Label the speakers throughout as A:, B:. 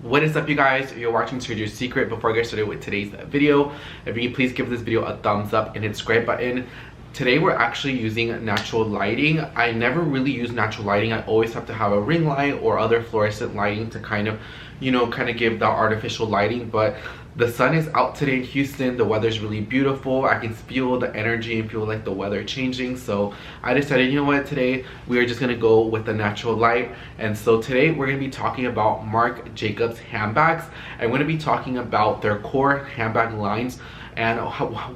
A: What is up, you guys? You're watching Sergio's Secret. Before I get started with today's video, if you can please give this video a thumbs up and hit the subscribe button. Today we're actually using natural lighting. I never really use natural lighting. I always have to have a ring light or other fluorescent lighting to kind of give the artificial lighting. But the sun is out today in Houston. The weather's really beautiful. I can feel the energy and feel like the weather changing. So I decided, you know what, today we are just gonna go with the natural light. And so today we're gonna be talking about Marc Jacobs handbags. I'm gonna be talking about their core handbag lines and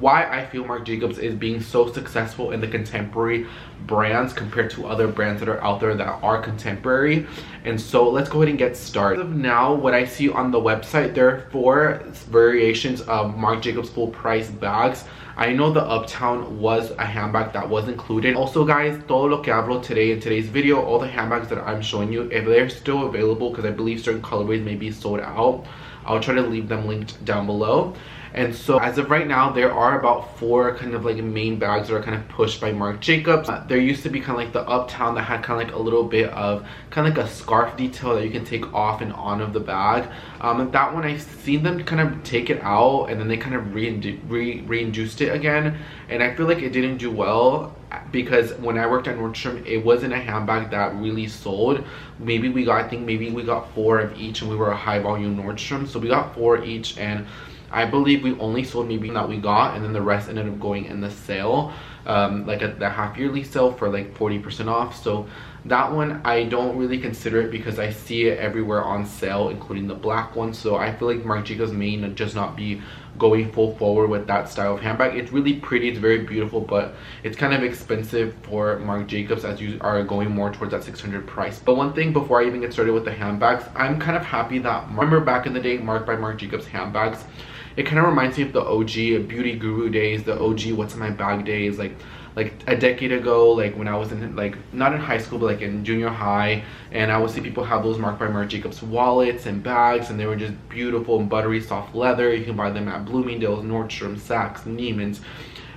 A: why I feel Marc Jacobs is being so successful in the contemporary brands compared to other brands that are out there that are contemporary. And so let's go ahead and get started. As of now, what I see on the website, there are 4 variations of Marc Jacobs full price bags. I know the Uptown was a handbag that was included. Also guys, todo lo que hablo today in today's video, all the handbags that I'm showing you, if they're still available, because I believe certain colorways may be sold out, I'll try to leave them linked down below. And so as of right now, there are about 4 kind of like main bags that are kind of pushed by Marc Jacobs. There used to be kind of like the Uptown that had kind of like a little bit of kind of like a scarf detail that you can take off and on of the bag. That one, I've seen them kind of take it out and then they kind of reintroduced it again. And I feel like it didn't do well, because when I worked at Nordstrom, it wasn't a handbag that really sold. Maybe we got, I think maybe we got 4 of each, and we were a high volume Nordstrom, so we got 4 each, and I believe we only sold maybe that we got, and then the rest ended up going in the sale, like at the half yearly sale for like 40% off. So that one I don't really consider it because I see it everywhere on sale, including the black one. So I feel like Marc Jacobs may just not be going full forward with that style of handbag. It's really pretty, it's very beautiful, but it's kind of expensive for Marc Jacobs as you are going more towards that 600 price. But one thing before I even get started with the handbags, I'm kind of happy that, remember back in the day, Marc by Marc Jacobs handbags, it kind of reminds me of the OG Beauty Guru days, the OG What's in My Bag days, like a decade ago, like when I was in, like, not in high school, but like in junior high, and I would see people have those Marc by Marc Jacobs wallets and bags, and they were just beautiful and buttery soft leather. You can buy them at Bloomingdale's, Nordstrom, Saks, Neiman's.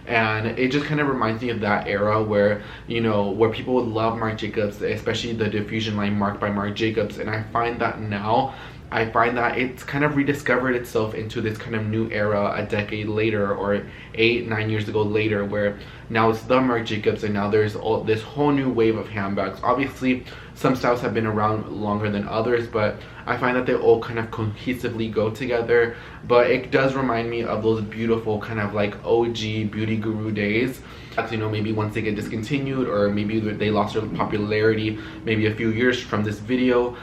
A: And it just kind of reminds me of that era where, you know, where people would love Marc Jacobs, especially the diffusion line Marc by Marc Jacobs. And I find that now, I find that it's kind of rediscovered itself into this kind of new era a decade later, or 8-9 years ago later, where now it's the Marc Jacobs, and now there's this whole new wave of handbags. Obviously some styles have been around longer than others, but I find that they all kind of cohesively go together. But it does remind me of those beautiful kind of like OG Beauty Guru days. You know, maybe once they get discontinued, or maybe they lost their popularity maybe a few years from this video,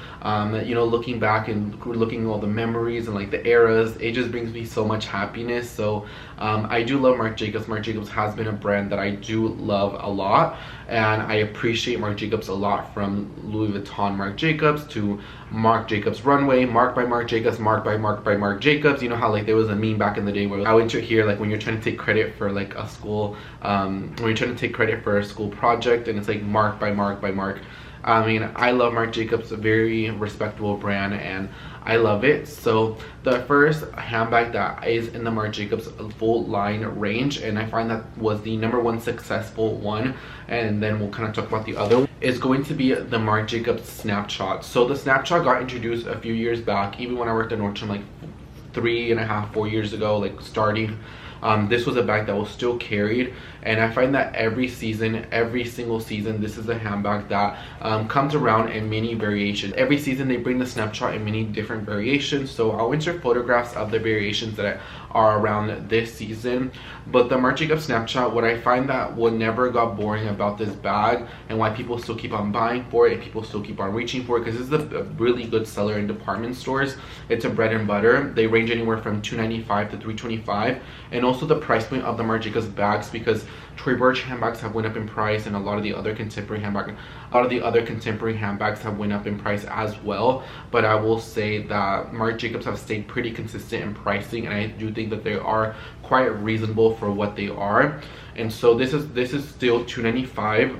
A: you know, looking back and looking at all the memories and like the eras, it just brings me so much happiness. So I do love Marc Jacobs. Marc Jacobs has been a brand that I do love a lot, and I appreciate Marc Jacobs a lot, from Louis Vuitton Marc Jacobs to Marc Jacobs Runway, Marc by Marc Jacobs, Marc by Marc Jacobs. You know how like there was a meme back in the day where I would hear like when you're trying to take credit for like a school, when you're trying to take credit for a school project, and it's like Marc by Marc by Marc. I mean, I love Marc Jacobs, a very respectable brand, and I love it. So the first handbag that is in the Marc Jacobs full line range, and I find that was the #1 successful one, and then we'll kind of talk about the other one, is going to be the Marc Jacobs Snapshot. So the Snapshot got introduced a few years back, even when I worked at Nordstrom like 3.5-4 years ago, like starting. This was a bag that was still carried, and I find that every season, every single season, this is a handbag that comes around in many variations. Every season they bring the Snapshot in many different variations, so I'll insert photographs of the variations that are around this season. But the Marc Jacobs Snapshot, what I find that what never got boring about this bag, and why people still keep on buying for it and people still keep on reaching for it, because this is a really good seller in department stores. It's a bread and butter. They range anywhere from $295 to $325, and also the price point of the Marc Jacobs bags, because Tory Burch handbags have went up in price, and a lot of the other contemporary handbags have went up in price as well. But I will say that Marc Jacobs have stayed pretty consistent in pricing, and I do think that they are quite reasonable for what they are. And so this is still $295.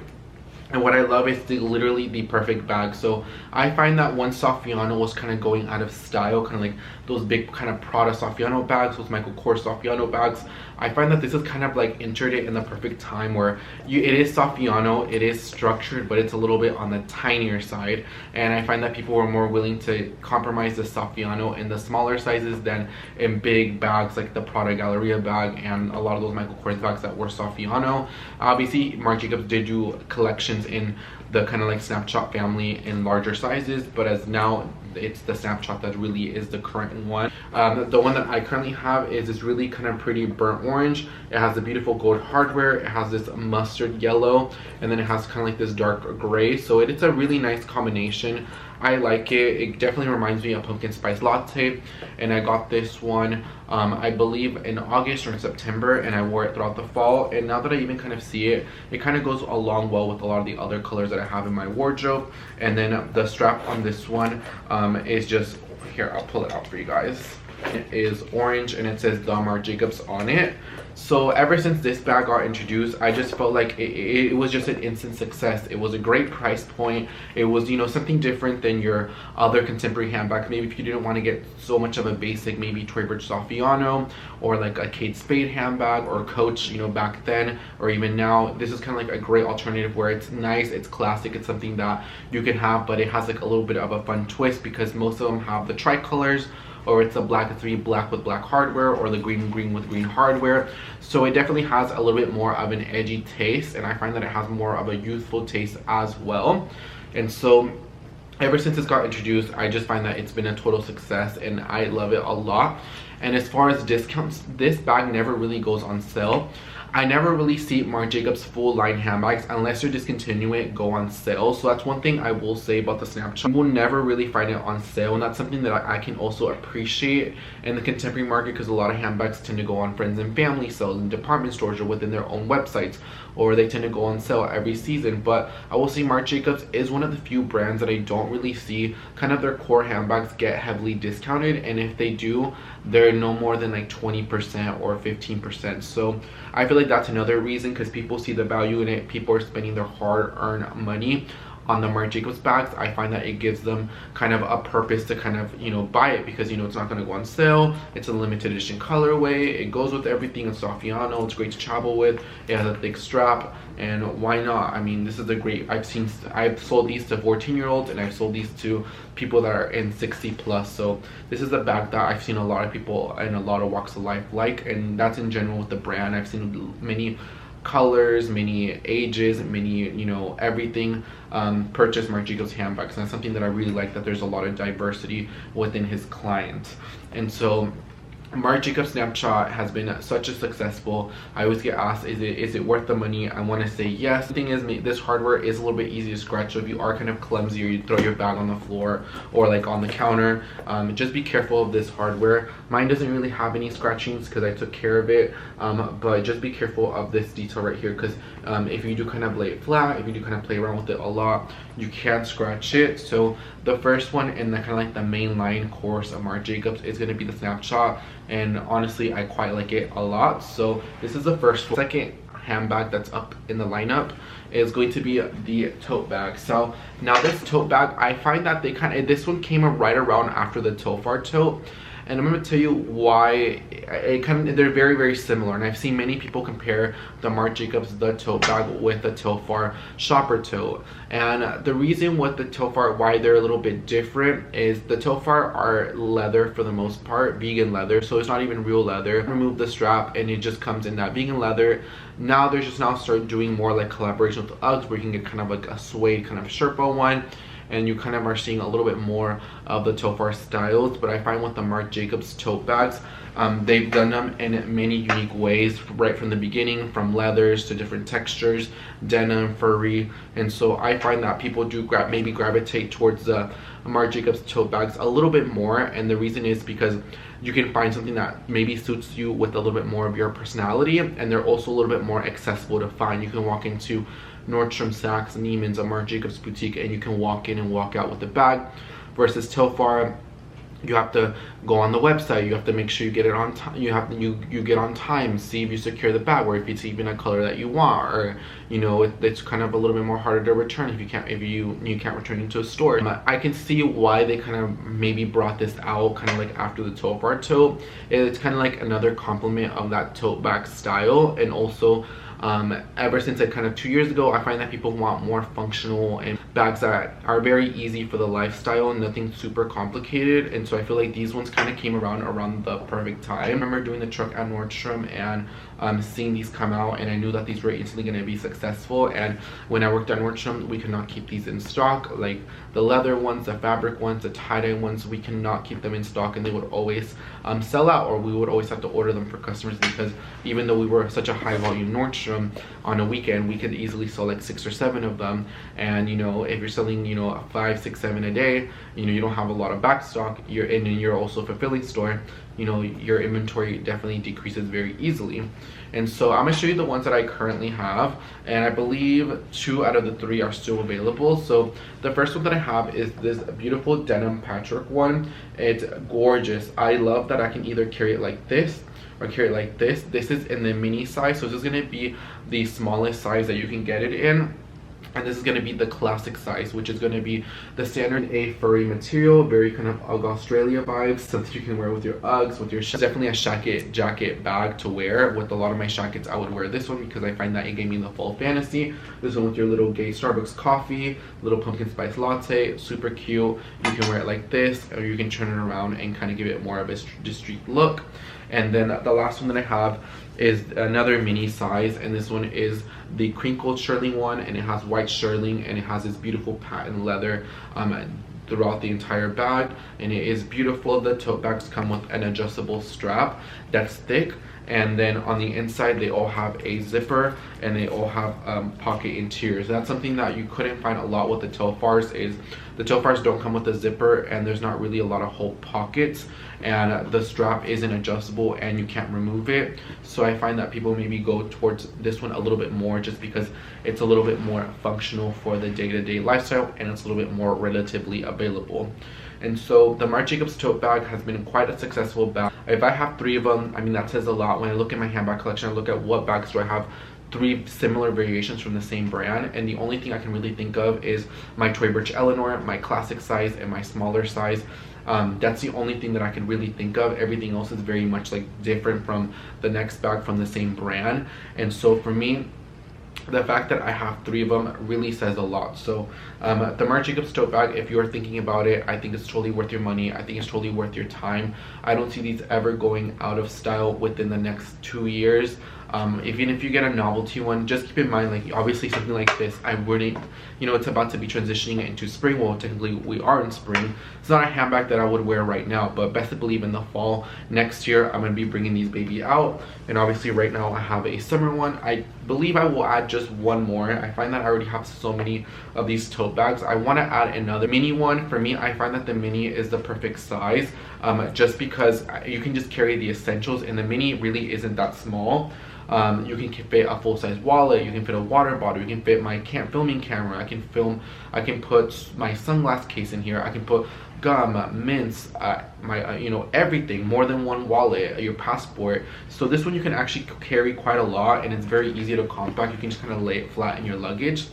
A: And what I love is literally the perfect bag. So I find that once Soffiano was kind of going out of style, kind of like those big kind of Prada Soffiano bags, those Michael Kors Soffiano bags, I find that this is kind of like entered it in the perfect time where it is Soffiano, it is structured, but it's a little bit on the tinier side. And I find that people were more willing to compromise the Soffiano in the smaller sizes than in big bags like the Prada Galleria bag and a lot of those Michael Kors bags that were Soffiano. Obviously, Marc Jacobs did do collections in the kind of like Snapshot family in larger sizes, but as now it's the Snapshot that really is the current one. The one that I currently have is this really kind of pretty burnt orange. It has the beautiful gold hardware, it has this mustard yellow, and then it has kind of like this dark gray, so it's a really nice combination. I like it. It definitely reminds me of pumpkin spice latte, and I got this one I believe in August or in September, and I wore it throughout the fall, and now that I even kind of see it, it kind of goes along well with a lot of the other colors that I have in my wardrobe. And then the strap on this one is just, here, I'll pull it out for you guys. It is orange and it says the Marc Jacobs on it. So ever since this bag got introduced, I just felt like it was just an instant success. It was a great price point. It was, you know, something different than your other contemporary handbags. Maybe if you didn't want to get so much of a basic, maybe Tory Burch Soffiano or like a Kate Spade handbag or Coach, you know, back then or even now, this is kind of like a great alternative where it's nice, it's classic, it's something that you can have, but it has like a little bit of a fun twist because most of them have the tricolors, or it's a black 3 black with black hardware, or the green with green hardware. So it definitely has a little bit more of an edgy taste, and I find that it has more of a youthful taste as well. And so ever since it's got introduced, I just find that it's been a total success and I love it a lot. And as far as discounts, this bag never really goes on sale. I never really see Marc Jacobs full line handbags unless they're discontinuing it go on sale. So that's one thing I will say about the Snapshot. You will never really find it on sale, and that's something that I can also appreciate in the contemporary market, because a lot of handbags tend to go on friends and family sales in department stores or within their own websites, or they tend to go on sale every season. But I will say Marc Jacobs is one of the few brands that I don't really see kind of their core handbags get heavily discounted, and if they do, they're no more than like 20% or 15%. So I feel like that's another reason, because people see the value in it. People are spending their hard-earned money on the Marc Jacobs bags. I find that it gives them kind of a purpose to kind of, you know, buy it, because, you know, it's not going to go on sale. It's a limited edition colorway. It goes with everything. It's Soffiano. It's great to travel with. It has a thick strap, and why not? I mean, this is a great, I've sold these to 14-year-olds, and I've sold these to people that are in 60 plus. So this is a bag that I've seen a lot of people in a lot of walks of life like, and that's in general with the brand. I've seen many colors, many ages, many, you know, everything purchase Marc Jacobs handbags, and that's something that I really like, that there's a lot of diversity within his clients. And so Marc Jacobs Snapshot has been such a successful. I always get asked, is it worth the money? I want to say yes. The thing is, this hardware is a little bit easy to scratch, so if you are kind of clumsy or you throw your bag on the floor or like on the counter, just be careful of this hardware. Mine doesn't really have any scratchings because I took care of it, but just be careful of this detail right here, because if you do kind of lay it flat, if you do kind of play around with it a lot, you can scratch it. So the first one in the kind of like the main line course of Marc Jacobs is going to be the Snapshot, and honestly I quite like it a lot. So this is the first one. Second handbag that's up in the lineup is going to be the tote bag. So now this tote bag, I find that they kind of, this one came right around after the Tofar tote, and I'm going to tell you why. They're very, very similar, and I've seen many people compare the Marc Jacobs the tote bag with the Tofar shopper tote. And the reason with the Tofar, why they're a little bit different, is the Tofar are leather for the most part, vegan leather, so it's not even real leather. Remove the strap and it just comes in that vegan leather. Now they're just now start doing more like collaboration with Uggs, where you can get kind of like a suede kind of Sherpa one, and you kind of are seeing a little bit more of the Tofar styles. But I find with the Marc Jacobs tote bags, they've done them in many unique ways right from the beginning, from leathers to different textures, denim, furry, and so I find that people do maybe gravitate towards the Marc Jacobs tote bags a little bit more. And the reason is because you can find something that maybe suits you with a little bit more of your personality, and they're also a little bit more accessible to find. You can walk into Nordstrom, Saks, Neiman's, a Marc Jacobs boutique, and you can walk in and walk out with the bag. Versus Tofar, you have to go on the website, you have to make sure you get it on time, you get on time, see if you secure the bag, or if it's even a color that you want, or you know, it's kind of a little bit more harder to return if you can't return into a store. I can see why they kind of maybe brought this out kind of like after the tote bar tote. It's kind of like another complement of that tote bag style. And also ever since like kind of 2 years ago, I find that people want more functional and bags that are very easy for the lifestyle and nothing super complicated. And so I feel like these ones kind of came around the perfect time. I remember doing the truck at Nordstrom and seeing these come out, and I knew that these were instantly going to be successful. And when I worked at Nordstrom, we could not keep these in stock. Like the leather ones, the fabric ones, the tie-dye ones, we cannot keep them in stock, and they would always sell out, or we would always have to order them for customers, because even though we were such a high volume Nordstrom, on a weekend we could easily sell like 6 or 7 of them. And you know, if you're selling, you know, 5, 6, 7 a day, you know, you don't have a lot of back stock, and you're also a fulfilling store, you know, your inventory definitely decreases very easily. And so I'm gonna show you the ones that I currently have, and I believe 2 out of the 3 are still available. So the first one that I have is this beautiful denim patchwork one. It's gorgeous. I love that I can either carry it like this or carry it like this. This is in the mini size, so this is gonna be the smallest size that you can get it in. And this is going to be the classic size, which is going to be the standard A furry material, very kind of UGG Australia vibes, something you can wear with your Uggs, with your definitely a jacket bag to wear. With a lot of my jackets, I would wear this one because I find that it gave me the full fantasy. This one with your little gay Starbucks coffee, little pumpkin spice latte, super cute. You can wear it like this, or you can turn it around and kind of give it more of a street look. And then the last one that I have is another mini size, and this one is the crinkled shearling one, and it has white shearling, and it has this beautiful patent leather throughout the entire bag, and it is beautiful. The tote bags come with an adjustable strap that's thick, and then on the inside they all have a zipper, and they all have pocket interiors. That's something that you couldn't find a lot with the tote bars. Is the tote bars don't come with a zipper, and there's not really a lot of whole pockets, and the strap isn't adjustable and you can't remove it. So I find that people maybe go towards this one a little bit more, just because it's a little bit more functional for the day-to-day lifestyle, and it's a little bit more relatively available. And so the Marc Jacobs tote bag has been quite a successful bag. If I have 3 of them, I mean, that says a lot. When I look at my handbag collection, I look at what bags do I have 3 similar variations from the same brand, and the only thing I can really think of is my Tory Burch Eleanor, my classic size, and my smaller size. That's the only thing that I can really think of. Everything else is very much like different from the next bag from the same brand. And so for me, the fact that I have 3 of them really says a lot. So the Marc Jacobs tote bag, if you're thinking about it, I think it's totally worth your money. I think it's totally worth your time. I don't see these ever going out of style within the next 2 years. Even if you get a novelty one, just keep in mind, like, obviously something like this, I wouldn't, you know, it's about to be transitioning into spring. Well, technically we are in spring. It's not a handbag that I would wear right now, but best to believe in the fall next year I'm going to be bringing these baby out. And obviously right now I have a summer one. I believe I will add just one more. I find that I already have so many of these tote bags. I want to add another mini one. For me, I find that the mini is the perfect size, just because you can just carry the essentials, and the mini really isn't that small. You can fit a full-size wallet, you can fit a water bottle, you can fit my filming camera, I can put my sunglass case in here, I can put gum, mints, my you know, everything, more than one wallet, your passport. So this one you can actually carry quite a lot, and it's very easy to compact. You can just kind of lay it flat in your luggage.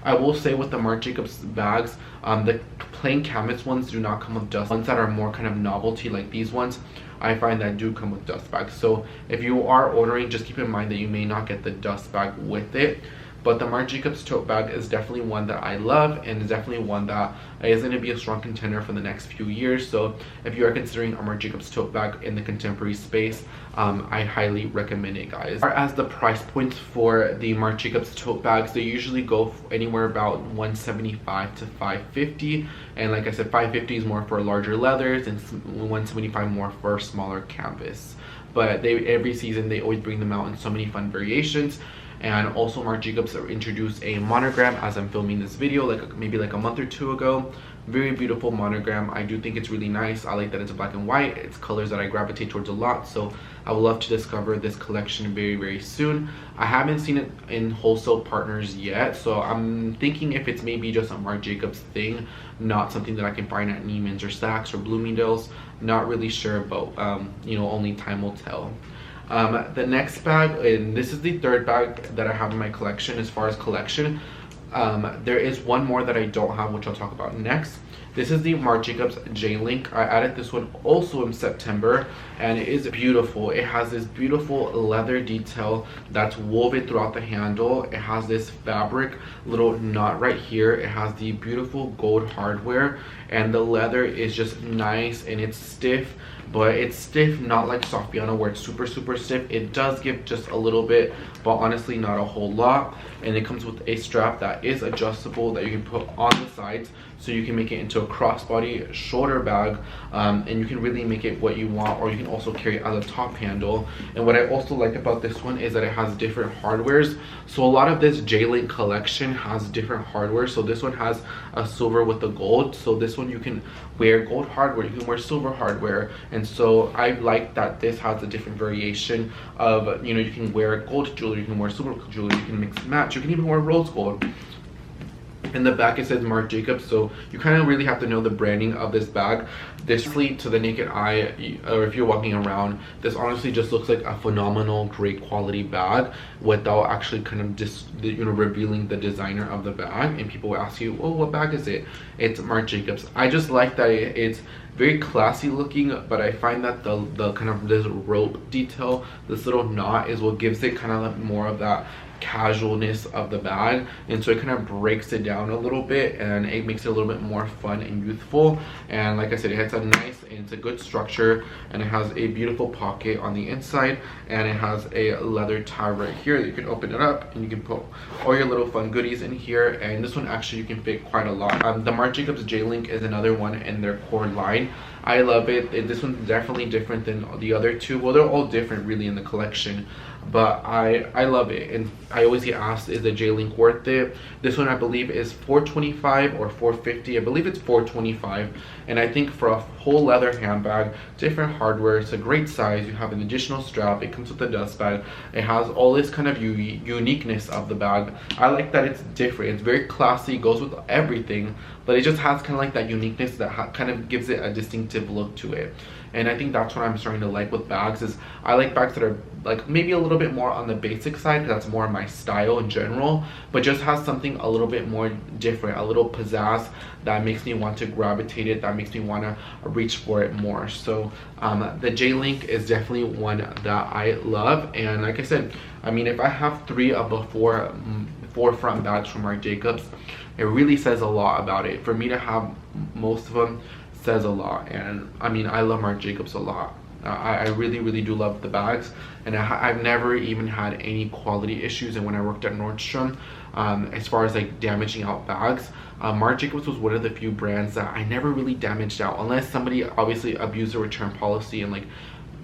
A: I will say with the Marc Jacobs bags, the plain canvas ones do not come with dust. Ones that are more kind of novelty, like these ones, I find that do come with dust bags. So if you are ordering, just keep in mind that you may not get the dust bag with it. But the Marc Jacobs tote bag is definitely one that I love, and is definitely one that is going to be a strong contender for the next few years. So if you are considering a Marc Jacobs tote bag in the contemporary space, I highly recommend it, guys. As far as the price points for the Marc Jacobs tote bags, they usually go anywhere about $175 to $550, and like I said, $550 is more for larger leathers, and $175 more for smaller canvas. But every season they always bring them out in so many fun variations. And also Marc Jacobs introduced a monogram as I'm filming this video, like maybe like a month or two ago. Very beautiful monogram. I do think it's really nice. I like that it's black and white. It's colors that I gravitate towards a lot, so I would love to discover this collection very soon. I haven't seen it in wholesale partners yet, so I'm thinking if it's maybe just a Marc Jacobs thing, not something that I can find at Neiman's or Saks or Bloomingdale's. Not really sure, but you know, only time will tell. The next bag, and this is the third bag that I have in my collection as far as collection. There is one more that I don't have, which I'll talk about next. This is the Marc Jacobs J-Link. I added this one also in September, and it is beautiful. It has this beautiful leather detail that's woven throughout the handle. It has this fabric little knot right here. It has the beautiful gold hardware, and the leather is just nice, and it's stiff, but it's stiff, not like soft piano where it's super stiff. It does give just a little bit, but honestly not a whole lot. And it comes with a strap that is adjustable that you can put on the sides, so you can make it into a crossbody shoulder bag, and you can really make it what you want, or you can also carry it as a top handle. And what I also like about this one is that it has different hardwares. So a lot of this J-Link collection has different hardware. So this one has a silver with the gold, so this one you can wear gold hardware, you can wear silver hardware. And so I like that this has a different variation of, you know, you can wear gold jewelry, you can wear silver jewelry, you can mix and match, you can even wear rose gold. In the back it says Marc Jacobs, so you kind of really have to know the branding of this bag. This to the naked eye, or if you're walking around, this honestly just looks like a phenomenal, great quality bag without actually kind of just, you know, revealing the designer of the bag. And people will ask you, oh, what bag is it? It's Marc Jacobs. I just like that it's very classy looking, but I find that the kind of this rope detail, this little knot, is what gives it kind of like more of that casualness of the bag, and so it kind of breaks it down a little bit, and it makes it a little bit more fun and youthful. And like I said, it has a nice, and it's a good structure, and it has a beautiful pocket on the inside, and it has a leather tie right here that you can open it up, and you can put all your little fun goodies in here. And this one actually you can fit quite a lot. The Marc Jacobs J-Link is another one in their core line. I love it. This one's definitely different than the other two. Well, they're all different really in the collection, but I love it. And I always get asked, is the J-Link worth it? This one I believe is $425 or $450. I believe it's $425, and I think for a whole leather handbag, different hardware, it's a great size. You have an additional strap, it comes with a dust bag, it has all this kind of uniqueness of the bag. I like that it's different, it's very classy, goes with everything, but it just has kind of like that uniqueness that kind of gives it a distinctive look to it. And I think that's what I'm starting to like with bags. Is I like bags that are like maybe a little bit more on the basic side, because that's more my style in general, but just has something a little bit more different, a little pizzazz that makes me want to gravitate it, that makes me want to reach for it more. So the J-Link is definitely one that I love. And like I said, I mean, if I have 3 of the 4 front bags from Marc Jacobs, it really says a lot about it. For me to have most of them says a lot. And I mean, I love Marc Jacobs a lot. I really do love the bags, and I've never even had any quality issues. And when I worked at Nordstrom, as far as like damaging out bags, Marc Jacobs was one of the few brands that I never really damaged out, unless somebody obviously abused the return policy and like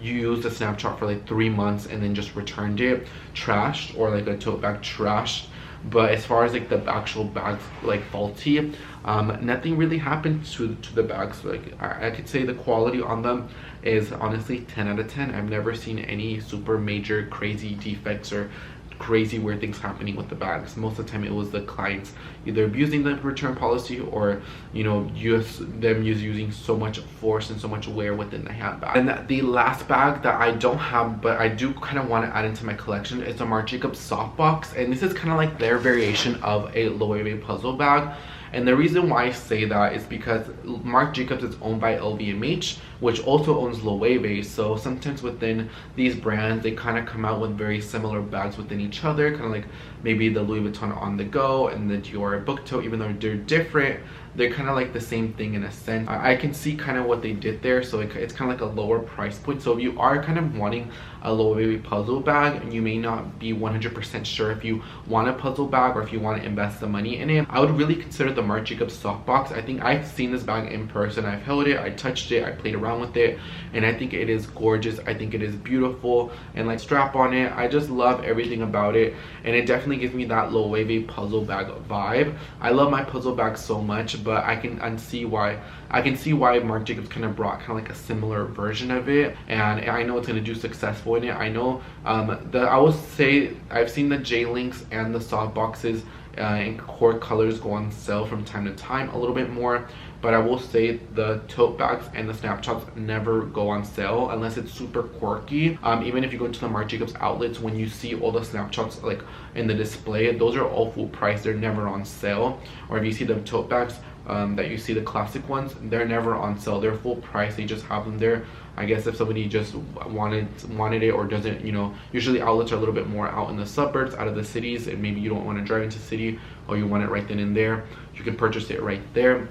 A: you used a Snapshot for like 3 months and then just returned it trashed, or like a tote bag trashed. But as far as like the actual bags like faulty, nothing really happened to the bags. Like I could say the quality on them is honestly 10 out of 10. I've never seen any super major crazy defects or crazy weird things happening with the bags. Most of the time it was the clients either abusing the return policy, or you know, using so much force and so much wear within the handbag. And the last bag that I don't have but I do kind of want to add into my collection is a Marc Jacobs Softbox, and this is kind of like their variation of a Loewe puzzle bag. And the reason why I say that is because Marc Jacobs is owned by LVMH, which also owns Loewe. So sometimes within these brands, they kind of come out with very similar bags within each other, kind of like maybe the Louis Vuitton On The Go and the Dior Book Tote. Even though they're different, they're kind of like the same thing in a sense. I can see kind of what they did there, so it's kind of like a lower price point. So if you are kind of wanting a low wavy puzzle bag and you may not be 100% sure if you want a puzzle bag or if you want to invest the money in it, I would really consider the Marc Jacobs Softbox. I think I've seen this bag in person. I've held it, I touched it, I played around with it, and I think it is gorgeous. I think it is beautiful, and like strap on it, I just love everything about it, and it definitely gives me that low wavy puzzle bag vibe. I love my puzzle bags so much, but I can see why Marc Jacobs kind of brought kind of like a similar version of it, and I know it's going to do successful in it. I know I will say I've seen the J-Links and the soft boxes in core colors go on sale from time to time a little bit more, but I will say the tote bags and the Snapshots never go on sale unless it's super quirky. Even if you go to the Marc Jacobs outlets, when you see all the Snapshots like in the display, those are all full price, they're never on sale. Or if you see the tote bags that you see, the classic ones, they're never on sale, they're full price, they just have them there. I guess if somebody just wanted it or doesn't, you know, usually outlets are a little bit more out in the suburbs, out of the cities, and maybe you don't want to drive into the city, or you want it right then and there, you can purchase it right there.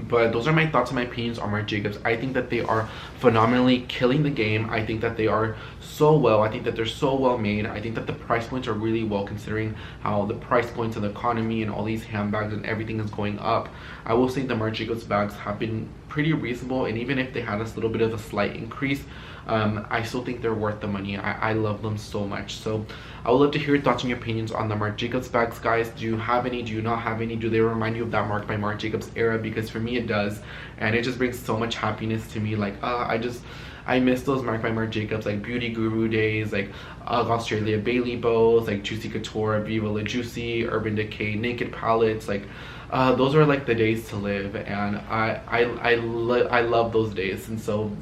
A: But those are my thoughts and my opinions on Marc Jacobs. I think that they are phenomenally killing the game. I think that they are so well. I think that they're so well made. I think that the price points are really well, considering how the price points of the economy and all these handbags and everything is going up. I will say the Marc Jacobs bags have been pretty reasonable, and even if they had a little bit of a slight increase, I still think they're worth the money. I love them so much. So I would love to hear your thoughts and your opinions on the Marc Jacobs bags, guys. Do you have any? Do you not have any? Do they remind you of that Marc by Marc Jacobs era? Because for me it does, and it just brings so much happiness to me. Like I miss those Marc by Marc Jacobs, like Beauty Guru days, like Australia Bailey bows, like Juicy Couture, Viva La Juicy, Urban Decay, Naked palettes. Like those are like the days to live, and I love those days. And so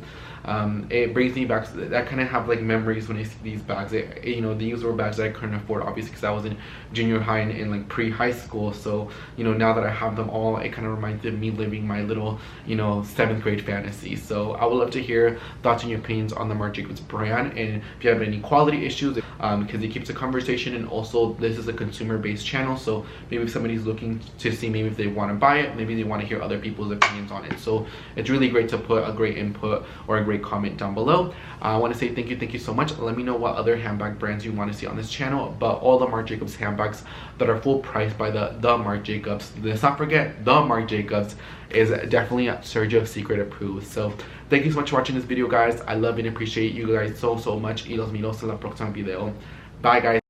A: it brings me back to that kind of have like memories when I see these bags. You know, these were bags that I couldn't afford, obviously, because I was in junior high and like pre-high school. So, you know, now that I have them all, it kind of reminds me of me living my little, you know, 7th grade fantasy. So I would love to hear thoughts and your opinions on the Marc Jacobs brand, and if you have any quality issues, because it keeps a conversation, and also this is a consumer-based channel, so maybe if somebody's looking to see maybe if they want to buy it, maybe they want to hear other people's opinions on it. So it's really great to put a great input or a great comment down below. I want to say thank you so much. Let me know what other handbag brands you want to see on this channel, but all the Marc Jacobs handbags that are full price by the Marc Jacobs, let's not forget the Marc Jacobs, is definitely Sergio Secret approved. So thank you so much for watching this video, guys. I love and appreciate you guys so much, y los miro hasta la próxima video. Bye, guys.